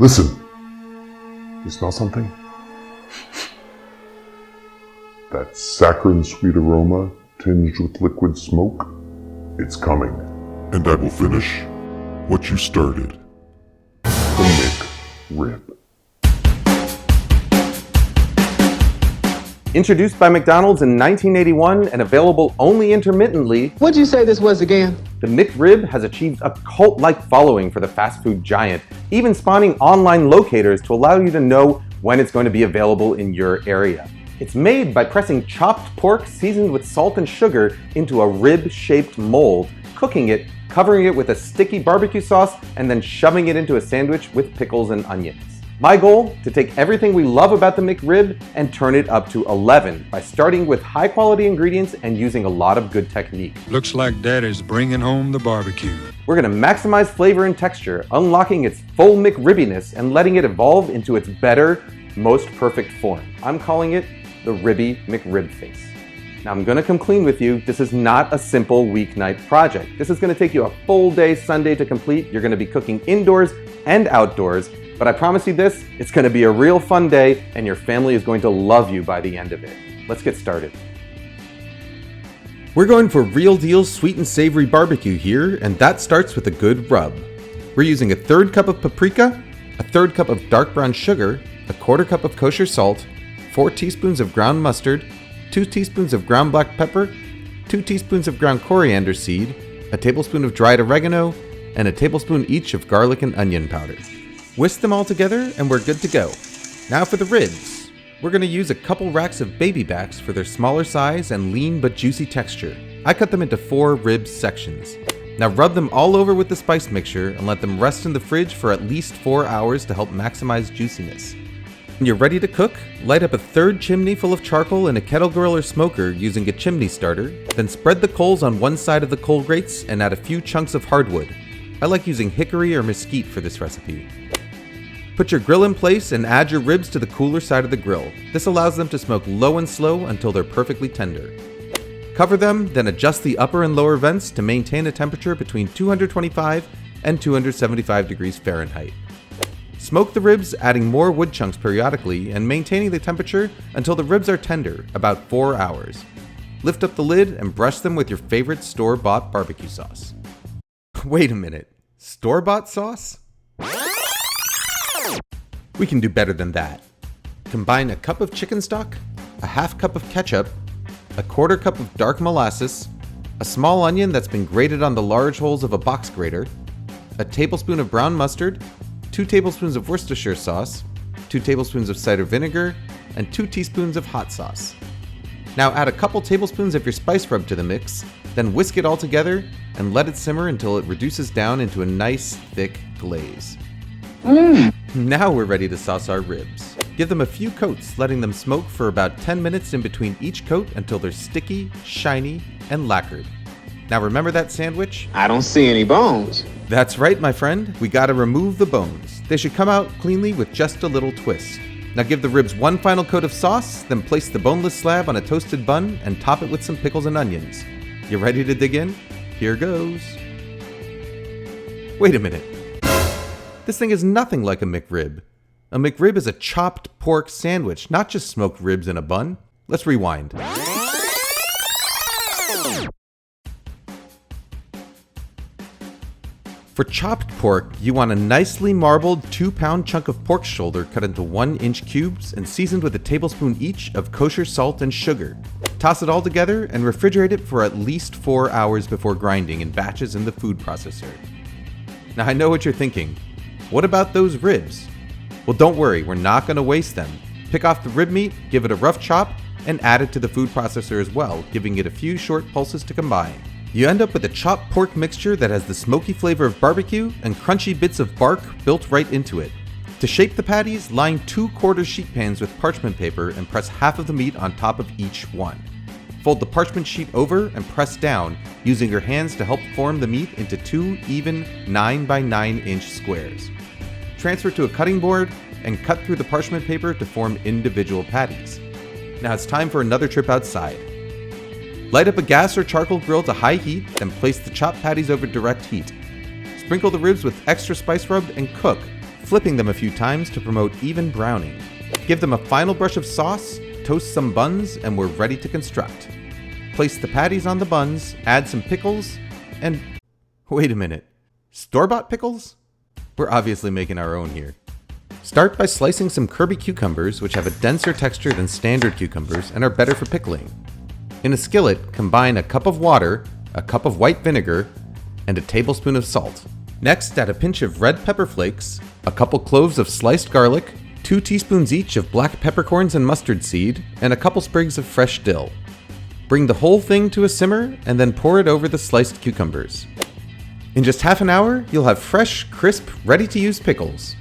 Listen. You smell something? That saccharine sweet aroma tinged with liquid smoke? It's coming. And I will finish what you started. The McRib. Introduced by McDonald's in 1981 and available only intermittently, What'd you say this was again? the McRib has achieved a cult-like following for the fast food giant, even spawning online locators to allow you to know when it's going to be available in your area. It's made by pressing chopped pork seasoned with salt and sugar into a rib-shaped mold, cooking it, covering it with a sticky barbecue sauce, and then shoving it into a sandwich with pickles and onions. My goal? To take everything we love about the McRib and turn it up to 11 by starting with high-quality ingredients and using a lot of good technique. Looks like Daddy's bringing home the barbecue. We're going to maximize flavor and texture, unlocking its full McRibbiness and letting it evolve into its better, most perfect form. I'm calling it the Ribby McRibface. Now I'm going to come clean with you. This is not a simple weeknight project. This is going to take you a full day Sunday to complete. You're going to be cooking indoors and outdoors. But I promise you this, it's going to be a real fun day and your family is going to love you by the end of it. Let's get started. We're going for real deal sweet and savory barbecue here, and that starts with a good rub. We're using a third cup of paprika, a third cup of dark brown sugar, a quarter cup of kosher salt, 4 teaspoons of ground mustard, 2 teaspoons of ground black pepper, 2 teaspoons of ground coriander seed, a tablespoon of dried oregano, and a tablespoon each of garlic and onion powder. Whisk them all together and we're good to go. Now for the ribs. We're going to use a couple racks of baby backs for their smaller size and lean but juicy texture. I cut them into 4 rib sections. Now rub them all over with the spice mixture and let them rest in the fridge for at least 4 hours to help maximize juiciness. When you're ready to cook, light up a third chimney full of charcoal in a kettle grill or smoker using a chimney starter, then spread the coals on one side of the coal grates and add a few chunks of hardwood. I like using hickory or mesquite for this recipe. Put your grill in place and add your ribs to the cooler side of the grill. This allows them to smoke low and slow until they're perfectly tender. Cover them, then adjust the upper and lower vents to maintain a temperature between 225 and 275 degrees Fahrenheit. Smoke the ribs, adding more wood chunks periodically and maintaining the temperature until the ribs are tender, about 4 hours. Lift up the lid and brush them with your favorite store-bought barbecue sauce. Wait a minute, store-bought sauce? We can do better than that. Combine a cup of chicken stock, a half cup of ketchup, a quarter cup of dark molasses, a small onion that's been grated on the large holes of a box grater, a tablespoon of brown mustard, 2 tablespoons of Worcestershire sauce, 2 tablespoons of cider vinegar, and 2 teaspoons of hot sauce. Now add a couple tablespoons of your spice rub to the mix, then whisk it all together and let it simmer until it reduces down into a nice, thick glaze. Now we're ready to sauce our ribs. Give them a few coats, letting them smoke for about 10 minutes in between each coat until they're sticky, shiny, and lacquered. Now remember that sandwich? I don't see any bones. That's right, my friend. We gotta remove the bones. They should come out cleanly with just a little twist. Now give the ribs one final coat of sauce, then place the boneless slab on a toasted bun and top it with some pickles and onions. You ready to dig in? Here goes. Wait a minute. This thing is nothing like a McRib. A McRib is a chopped pork sandwich, not just smoked ribs in a bun. Let's rewind. For chopped pork, you want a nicely marbled 2-pound chunk of pork shoulder cut into 1-inch cubes and seasoned with a tablespoon each of kosher salt and sugar. Toss it all together and refrigerate it for at least 4 hours before grinding in batches in the food processor. Now I know what you're thinking. What about those ribs? Well, don't worry, we're not going to waste them. Pick off the rib meat, give it a rough chop, and add it to the food processor as well, giving it a few short pulses to combine. You end up with a chopped pork mixture that has the smoky flavor of barbecue and crunchy bits of bark built right into it. To shape the patties, line 2/4 sheet pans with parchment paper and press half of the meat on top of each one. Fold the parchment sheet over and press down, using your hands to help form the meat into 2 even 9 by 9 inch squares. Transfer to a cutting board and cut through the parchment paper to form individual patties. Now it's time for another trip outside. Light up a gas or charcoal grill to high heat, then place the chopped patties over direct heat. Sprinkle the ribs with extra spice rub and cook flipping them a few times to promote even browning. Give them a final brush of sauce, toast some buns, and we're ready to construct. Place the patties on the buns, add some pickles, and... wait a minute. Store-bought pickles? We're obviously making our own here. Start by slicing some Kirby cucumbers, which have a denser texture than standard cucumbers and are better for pickling. In a skillet, combine a cup of water, a cup of white vinegar, and a tablespoon of salt. Next, add a pinch of red pepper flakes, a couple cloves of sliced garlic, 2 teaspoons each of black peppercorns and mustard seed, and a couple sprigs of fresh dill. Bring the whole thing to a simmer and then pour it over the sliced cucumbers. In just half an hour, you'll have fresh, crisp, ready-to-use pickles.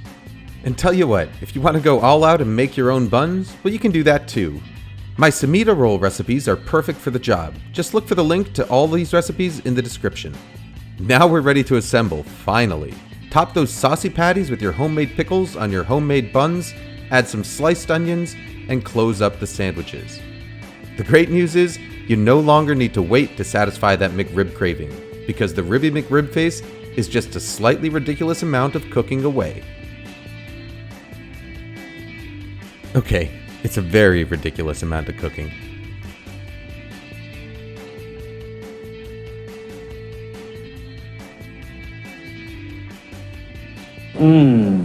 And tell you what, if you want to go all out and make your own buns, well, you can do that too. My Semita roll recipes are perfect for the job. Just look for the link to all these recipes in the description. Now we're ready to assemble, finally. Top those saucy patties with your homemade pickles on your homemade buns, add some sliced onions, and close up the sandwiches. The great news is, you no longer need to wait to satisfy that McRib craving, because the Ribby McRibface is just a slightly ridiculous amount of cooking away. Okay, it's a very ridiculous amount of cooking. Mmm.